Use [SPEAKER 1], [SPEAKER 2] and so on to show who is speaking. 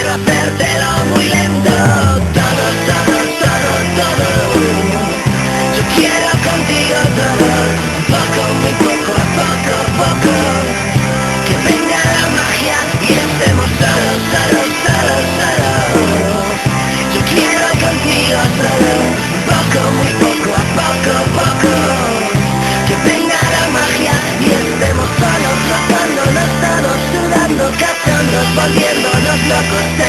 [SPEAKER 1] quiero hacértelo muy lento. Todo, todo, todo, todo. Yo quiero contigo todo. Poco, muy poco, poco, poco. Que venga la magia y estemos solos, solos, solos, solos. Yo quiero contigo todo. Poco, muy poco, poco, poco. Que venga la magia y estemos solos, rozándonos todos, sudando, cazándonos, volviéndonos locos.